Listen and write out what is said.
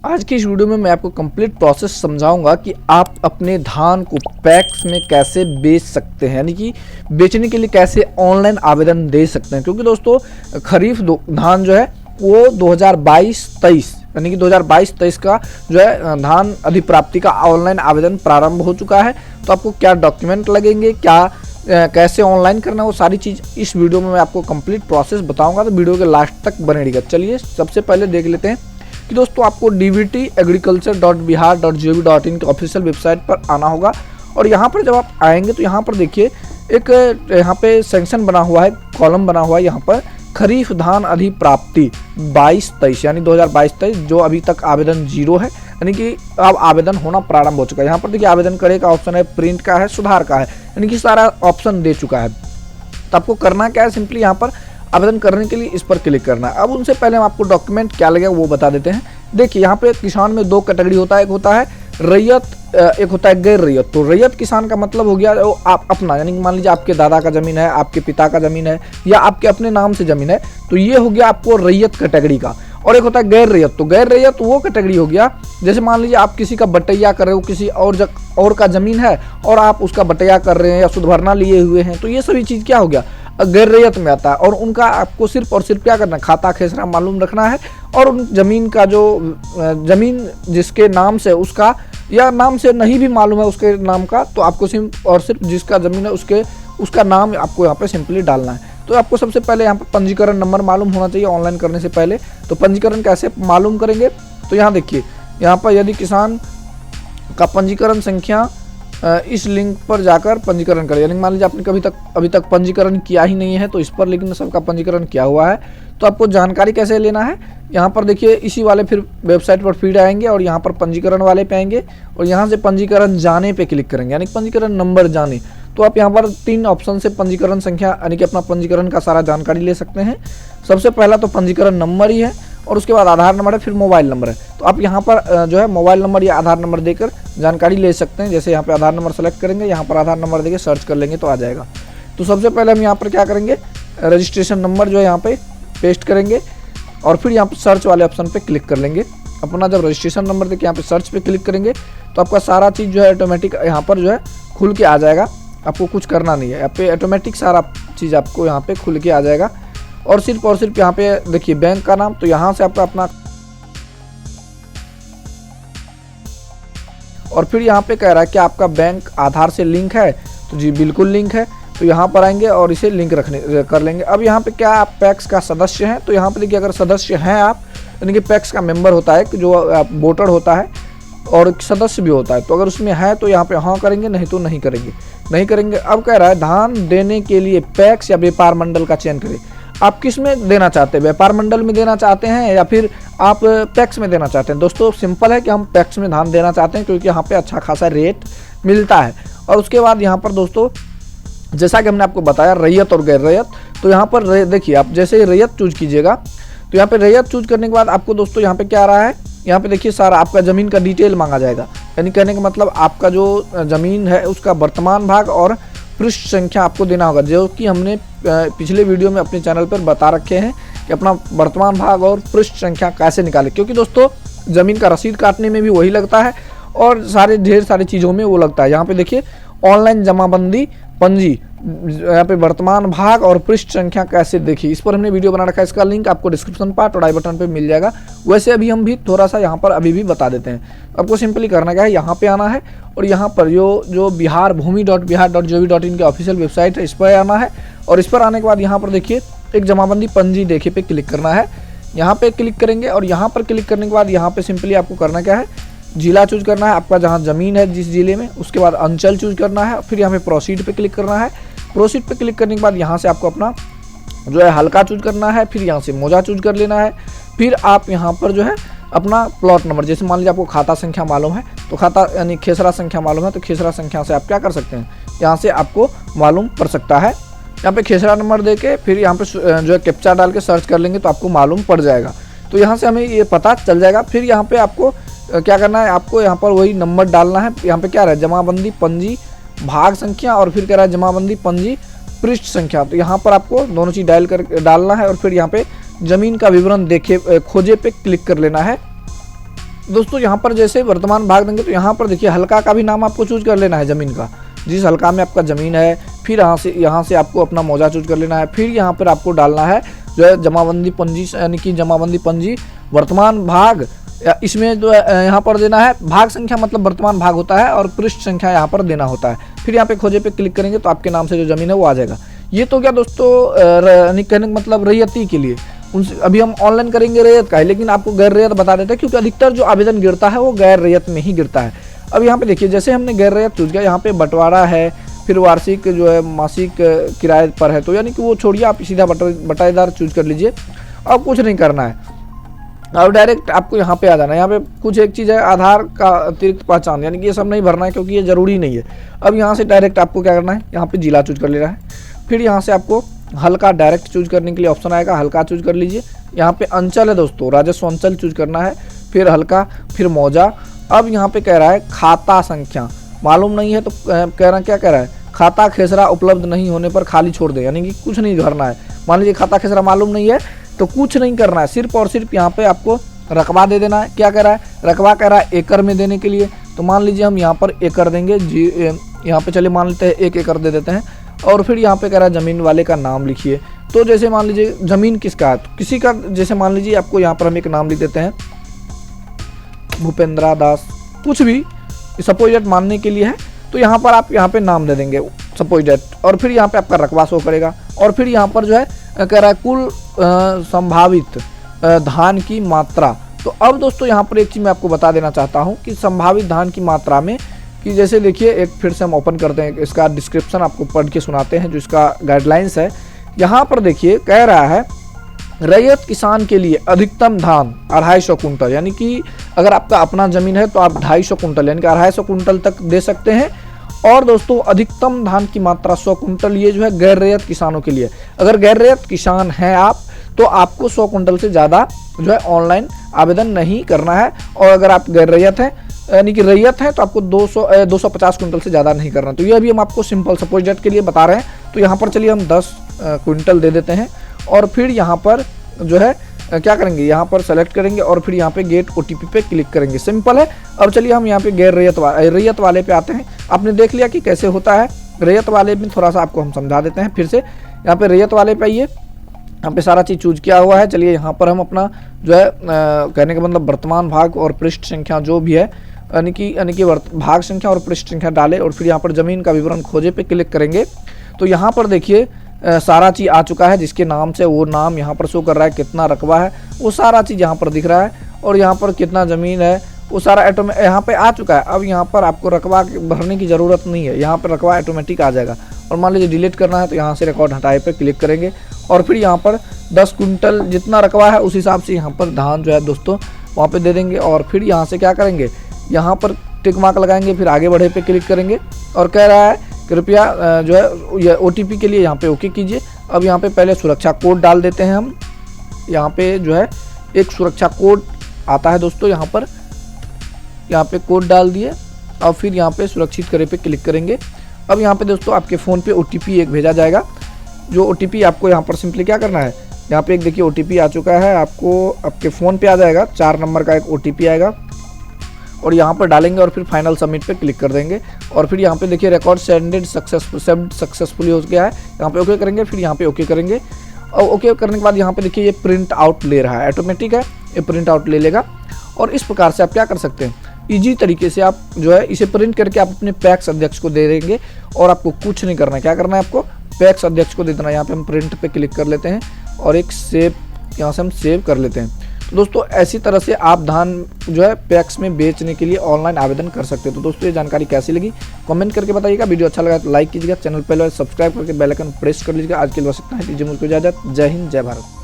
आज की इस वीडियो में मैं आपको कंप्लीट प्रोसेस समझाऊंगा कि आप अपने धान को पैक्स में कैसे बेच सकते हैं, यानी कि बेचने के लिए कैसे ऑनलाइन आवेदन दे सकते हैं। क्योंकि दोस्तों खरीफ धान जो है वो 2022-23 यानी कि 2022-23 का जो है धान अधिप्राप्ति का ऑनलाइन आवेदन प्रारंभ हो चुका है। तो आपको क्या डॉक्यूमेंट लगेंगे, क्या कैसे ऑनलाइन करना है, वो सारी चीज़ इस वीडियो में मैं आपको कंप्लीट प्रोसेस बताऊंगा। तो वीडियो के लास्ट तक बने रहिएगा। चलिए सबसे पहले देख लेते हैं कि दोस्तों आपको dbtagriculture.bihar.gov.in के ऑफिशियल वेबसाइट पर आना होगा। और यहाँ पर जब आप आएंगे तो यहाँ पर देखिए एक यहाँ पे सेक्शन बना हुआ है, कॉलम बना हुआ है यहाँ पर खरीफ धान अधिप्राप्ति 22-23 यानी 2022-23 जो अभी तक आवेदन जीरो है, यानी कि अब आवेदन होना प्रारंभ हो चुका है। यहाँ पर देखिए आवेदन करे का ऑप्शन है, प्रिंट का है, सुधार का है, यानी कि सारा ऑप्शन दे चुका है। तो आपको करना क्या है, सिंपली यहाँ पर आवेदन करने के लिए इस पर क्लिक करना है। अब उनसे पहले हम आपको डॉक्यूमेंट क्या लगेगा वो बता देते हैं। देखिए यहाँ पे किसान में दो कैटेगरी होता है, एक होता है रैयत, एक होता है गैर रैयत। तो रैयत किसान का मतलब हो गया वो आप अपना, यानी कि मान लीजिए आपके दादा का जमीन है, आपके पिता का जमीन है या आपके अपने नाम से जमीन है, तो ये हो गया आपको रैयत कैटेगरी का। और एक होता है गैर रैयत। तो गैर रैयत वो कैटेगरी हो गया जैसे मान लीजिए आप किसी का बटैया कर रहे हो, किसी और का जमीन है और आप उसका बटैया कर रहे हैं या सुधभरना लिए हुए हैं, तो ये सभी चीज़ क्या हो गया गैर रैयत में आता है। और उनका आपको सिर्फ और सिर्फ क्या करना है, खाता खेसरा मालूम रखना है और उन जमीन का जो जमीन जिसके नाम से उसका या नाम से नहीं भी मालूम है उसके नाम का, तो आपको सिर्फ और सिर्फ जिसका जमीन है उसका नाम आपको यहाँ पे सिंपली डालना है। तो आपको सबसे पहले यहाँ पर पंजीकरण नंबर मालूम होना चाहिए ऑनलाइन करने से पहले। तो पंजीकरण कैसे मालूम करेंगे, तो यहाँ देखिए यहाँ पर यदि किसान का पंजीकरण संख्या इस लिंक पर जाकर पंजीकरण करें, यानी मान लीजिए आपने अभी तक पंजीकरण किया ही नहीं है, तो इस पर लेकिन सबका पंजीकरण किया हुआ है। तो आपको जानकारी कैसे लेना है, यहाँ पर देखिए इसी वाले फिर वेबसाइट पर फीड आएंगे और यहाँ पर पंजीकरण वाले पे आएंगे और यहाँ से पंजीकरण जाने पे क्लिक करेंगे, यानी पंजीकरण नंबर जाने। तो आप यहाँ पर 3 ऑप्शन से पंजीकरण संख्या यानी कि अपना पंजीकरण का सारा जानकारी ले सकते हैं। सबसे पहला तो पंजीकरण नंबर ही है और उसके बाद आधार नंबर है, फिर मोबाइल नंबर है। तो आप यहाँ पर जो है मोबाइल नंबर या आधार नंबर देकर जानकारी ले सकते हैं। जैसे यहाँ पे आधार नंबर सेलेक्ट करेंगे, यहाँ पर आधार नंबर देके सर्च कर लेंगे तो आ जाएगा। तो सबसे पहले हम यहाँ पर क्या करेंगे, रजिस्ट्रेशन नंबर जो है यहाँ पे पेस्ट करेंगे और फिर यहाँ पर सर्च वाले ऑप्शन पे क्लिक कर लेंगे। अपना जब रजिस्ट्रेशन नंबर देके यहाँ पे सर्च पे क्लिक करेंगे तो आपका सारा चीज़ जो है ऑटोमेटिक यहाँ पर जो है खुल के आ जाएगा। आपको कुछ करना नहीं है, यहाँ पे ऑटोमेटिक सारा चीज़ आपको यहाँ पे खुल के आ जाएगा। और सिर्फ यहाँ पे देखिए बैंक का नाम, तो यहाँ से आपका अपना और फिर यहाँ पे कह रहा है कि आपका बैंक आधार से लिंक है, तो जी बिल्कुल लिंक है। तो यहाँ पर आएंगे और इसे लिंक कर लेंगे। अब यहाँ पे क्या आप पैक्स का सदस्य हैं, तो यहाँ पे देखिए अगर सदस्य हैं आप, यानी कि पैक्स का मेंबर होता है जो वोटर होता है और सदस्य भी होता है, तो अगर उसमें है तो यहाँ पे हाँ करेंगे, नहीं तो नहीं करेंगे। अब कह रहा है धान देने के लिए पैक्स या व्यापार मंडल का चयन करें। आप किस में देना चाहते हैं, व्यापार मंडल में देना चाहते हैं या फिर आप पैक्स में देना चाहते हैं। दोस्तों सिंपल है कि हम पैक्स में धान देना चाहते हैं क्योंकि यहाँ पे अच्छा खासा रेट मिलता है। और उसके बाद यहाँ पर दोस्तों जैसा कि हमने आपको बताया रैयत और गैर रैयत, तो यहाँ पर देखिए आप जैसे रैयत चूज कीजिएगा तो यहाँ पे रैयत चूज करने के बाद आपको दोस्तों यहाँ पे क्या आ रहा है, यहाँ पे देखिए सारा आपका ज़मीन का डिटेल मांगा जाएगा। यानी कहने का मतलब आपका जो ज़मीन है उसका वर्तमान भाग और पृष्ठ संख्या आपको देना होगा, जो कि हमने पिछले वीडियो में अपने चैनल पर बता रखे हैं कि अपना वर्तमान भाग और पृष्ठ संख्या कैसे निकालें। क्योंकि दोस्तों ज़मीन का रसीद काटने में भी वही लगता है और ढेर सारी चीज़ों में वो लगता है। यहाँ पे देखिए ऑनलाइन जमाबंदी पंजी, यहाँ पे वर्तमान भाग और पृष्ठ संख्या कैसे देखिए, इस पर हमने वीडियो बना रखा है। इसका लिंक आपको डिस्क्रिप्शन पार्ट और आई बटन पे मिल जाएगा। वैसे अभी हम भी थोड़ा सा यहाँ पर अभी भी बता देते हैं। आपको सिंपली करना क्या है, यहाँ पे आना है और यहाँ पर जो biharbhumi.bihar.gov.in के ऑफिशियल वेबसाइट है इस पर आना है। और इस पर आने के बाद यहाँ पर देखिए एक जमाबंदी पंजी देखिए पे क्लिक करना है। यहाँ पे क्लिक करेंगे और यहाँ पर क्लिक करने के बाद यहाँ पे सिंपली आपको करना क्या है, जिला चूज करना है आपका जहाँ ज़मीन है जिस जिले में, उसके बाद अंचल चूज करना है, फिर यहाँ पे प्रोसीड पे क्लिक करना है। प्रोसीड पे क्लिक करने के बाद यहाँ से आपको अपना जो है हल्का चूज करना है, फिर यहाँ से मोजा चूज कर लेना है। फिर आप यहाँ पर जो है अपना प्लॉट नंबर, जैसे मान लीजिए आपको खाता संख्या मालूम है तो खाता यानी खेसरा संख्या मालूम है तो खेसरा संख्या से आप क्या कर सकते हैं, यहाँ से आपको मालूम पड़ सकता है। यहाँ पे खेसरा नंबर दे के फिर यहाँ पे जो है कैप्चा डाल के सर्च कर लेंगे तो आपको मालूम पड़ जाएगा। तो यहाँ से हमें ये पता चल जाएगा। फिर यहाँ पे आपको क्या करना है, आपको यहाँ पर वही नंबर डालना है। यहाँ पे क्या रहा है, जमाबंदी पंजी भाग संख्या और फिर कह रहा है जमाबंदी पंजी पृष्ठ संख्या। तो यहाँ पर आपको दोनों चीज़ डालना है और फिर यहाँ पे ज़मीन का विवरण देखे खोजे पे क्लिक कर लेना है। दोस्तों यहाँ पर जैसे वर्तमान भाग देंगे तो यहाँ पर देखिए हल्का का भी नाम आपको चूज कर लेना है ज़मीन का, जिस हल्का में आपका ज़मीन है। फिर यहाँ से आपको अपना मौजा चूज कर लेना है। फिर यहाँ पर आपको डालना है जो है जमाबंदी पंजी, यानी कि जमाबंदी पंजी वर्तमान भाग, इसमें जो है यहाँ पर देना है भाग संख्या, मतलब वर्तमान भाग होता है, और पृष्ठ संख्या यहाँ पर देना होता है। फिर यहाँ पे खोजे पे क्लिक करेंगे तो आपके नाम से जो ज़मीन है वो आ जाएगा। ये तो क्या दोस्तों कहने का मतलब रैयती के लिए, उनसे अभी हम ऑनलाइन करेंगे रैयत का है, लेकिन आपको गैर रैयत बता देते हैं क्योंकि अधिकतर जो आवेदन गिरता है वो गैर रैयत में ही गिरता है। अब यहाँ पे देखिए जैसे हमने गैर रैयत चूज किया, यहाँ पे बंटवारा है, फिर वार्षिक जो है मासिक किराए पर है, तो यानी कि वो छोड़िए, आप सीधा बटाईदार चूज कर लीजिए। अब कुछ नहीं करना है, अब डायरेक्ट आपको यहाँ पे आ जाना है। यहाँ पे कुछ एक चीज़ है आधार का अतिरिक्त पहचान, यानी कि ये सब नहीं भरना है क्योंकि ये ज़रूरी नहीं है। अब यहाँ से डायरेक्ट आपको क्या करना है, यहाँ पे जिला चूज कर लेना है। फिर यहाँ से आपको हल्का डायरेक्ट चूज करने के लिए ऑप्शन आएगा, हल्का चूज कर लीजिए। यहाँ पे अंचल है दोस्तों, राजस्व अंचल चूज करना है, फिर हल्का, फिर मौजा। अब यहाँ पे कह रहा है खाता संख्या मालूम नहीं है, तो कह रहा क्या कह रहा है, खाता खेसरा उपलब्ध नहीं होने पर खाली छोड़ दे, यानी कि कुछ नहीं भरना है। मान लीजिए खाता खेसरा मालूम नहीं है तो कुछ नहीं करना है, सिर्फ और सिर्फ यहाँ पे आपको रकबा दे देना है। क्या कह रहा है, रकबा कह रहा है एकड़ में देने के लिए, तो मान लीजिए हम यहाँ पर एकड़ देंगे, यहाँ पे चलिए मान लेते हैं 1 एकड़ दे देते हैं। और फिर यहाँ पे कह रहा है ज़मीन वाले का नाम लिखिए, तो जैसे मान लीजिए ज़मीन किसका है, तो किसी का, जैसे मान लीजिए आपको यहाँ पर हम एक नाम लिख देते हैं भूपेंद्रा दास, कुछ भी सपोज डेट मानने के लिए है, तो यहाँ पर आप यहाँ पे नाम दे देंगे सपोज डेट, और फिर यहाँ पे आपका रकबा शो करेगा। और फिर यहाँ पर जो है कह रहा है कुल संभावित धान की मात्रा। तो अब दोस्तों यहाँ पर एक चीज़ मैं आपको बता देना चाहता हूँ कि संभावित धान की मात्रा में, कि जैसे देखिए एक फिर से हम ओपन करते हैं, इसका डिस्क्रिप्शन आपको पढ़ के सुनाते हैं जो इसका गाइडलाइंस है। यहाँ पर देखिए कह रहा है रैयत किसान के लिए अधिकतम धान 250 कुंटल, यानी कि अगर आपका अपना ज़मीन है तो आप 250 कुंटल यानी कि 250 कुंटल तक दे सकते हैं। और दोस्तों अधिकतम धान की मात्रा 100 कुंटल, ये जो है गैर रैयत किसानों के लिए। अगर गैर रैयत किसान हैं आप तो आपको 100 कुंटल से ज़्यादा जो है ऑनलाइन आवेदन नहीं करना है। और अगर आप गैर रैयत हैं यानी कि रैयत है तो आपको 250 कुंटल से ज़्यादा नहीं करना। तो ये अभी हम आपको सिंपल सपोज डेट के लिए बता रहे हैं। तो यहाँ पर चलिए हम 10 क्विंटल दे देते हैं, और फिर यहाँ पर जो है क्या करेंगे, यहाँ पर सेलेक्ट करेंगे और फिर यहाँ पे गेट OTP पे क्लिक करेंगे। सिंपल है। अब चलिए हम यहाँ पे गैर रैयत वाले पे आते हैं। आपने देख लिया कि कैसे होता है। रैयत वाले में थोड़ा सा आपको हम समझा देते हैं फिर से। यहाँ पे रैयत वाले पे आइए, यहाँ पे सारा चीज़ चूज किया हुआ है। चलिए यहाँ पर हम अपना जो है कहने का मतलब वर्तमान भाग और पृष्ठ संख्या जो भी है, यानी कि भाग संख्या और पृष्ठ संख्या डाले, और फिर यहाँ पर ज़मीन का विवरण खोजे पे क्लिक करेंगे। तो यहाँ पर देखिए सारा चीज़ आ चुका है, जिसके नाम से वो नाम यहाँ पर शो कर रहा है, कितना रकबा है वो सारा चीज़ यहाँ पर दिख रहा है, और यहाँ पर कितना ज़मीन है वो सारा यहाँ पे आ चुका है। अब यहाँ पर आपको रकबा भरने की ज़रूरत नहीं है, यहाँ पर रकबा ऑटोमेटिक आ जाएगा। और मान लीजिए डिलीट करना है तो यहाँ से रिकॉर्ड हटाए पे क्लिक करेंगे, और फिर यहाँ पर 10 कुंटल जितना रकबा है उस हिसाब से यहाँ पर धान जो है दोस्तों वहाँ पे दे देंगे। और फिर यहाँ से क्या करेंगे, यहाँ पर टिक मार्क लगाएंगे, फिर आगे बढ़े पे क्लिक करेंगे, और कह रहा है कृपया जो है ये OTP के लिए यहाँ पे ओके कीजिए। अब यहाँ पे पहले सुरक्षा कोड डाल देते हैं हम। यहाँ पे जो है एक सुरक्षा कोड आता है दोस्तों, यहाँ पे कोड डाल दिए, और फिर यहाँ पे सुरक्षित करे पे क्लिक करेंगे। अब यहाँ पे दोस्तों आपके फ़ोन पे OTP एक भेजा जाएगा, जो OTP आपको यहाँ पर सिंपली क्या करना है, यहाँ पे एक देखिए OTP आ चुका है, आपको आपके फ़ोन पे आ जाएगा, 4 नंबर का एक OTP आएगा, और यहाँ पर डालेंगे और फिर फाइनल सबमिट पे क्लिक कर देंगे। और फिर यहाँ पे देखिए रिकॉर्ड सेंडेड सक्सेसफुली हो गया है, यहाँ पे ओके करेंगे, फिर यहाँ पे ओके करेंगे, और ओके करने के बाद यहाँ पे देखिए ये प्रिंट आउट ले रहा है, ऑटोमेटिक है, ये प्रिंट आउट ले लेगा। और इस प्रकार से आप क्या कर सकते हैं, ईजी तरीके से आप जो है इसे प्रिंट करके आप अपने पैक्स अध्यक्ष को दे देंगे, और आपको कुछ नहीं करना है। क्या करना है, आपको पैक्स अध्यक्ष को दे देना है। यहाँ पे हम प्रिंट पे क्लिक कर लेते हैं, और एक सेव, यहाँ से हम सेव कर लेते हैं। तो दोस्तों ऐसी तरह से आप धान जो है पैक्स में बेचने के लिए ऑनलाइन आवेदन कर सकते हो। तो दोस्तों ये जानकारी कैसी लगी कमेंट करके बताइएगा। वीडियो अच्छा लगा तो लाइक कीजिएगा, चैनल पहले सब्सक्राइब करके बेल आइकन प्रेस कर लीजिएगा। आज के लिए बस इतना ही, दीजिए मुझको इजाजत। जय हिंद, जय भारत।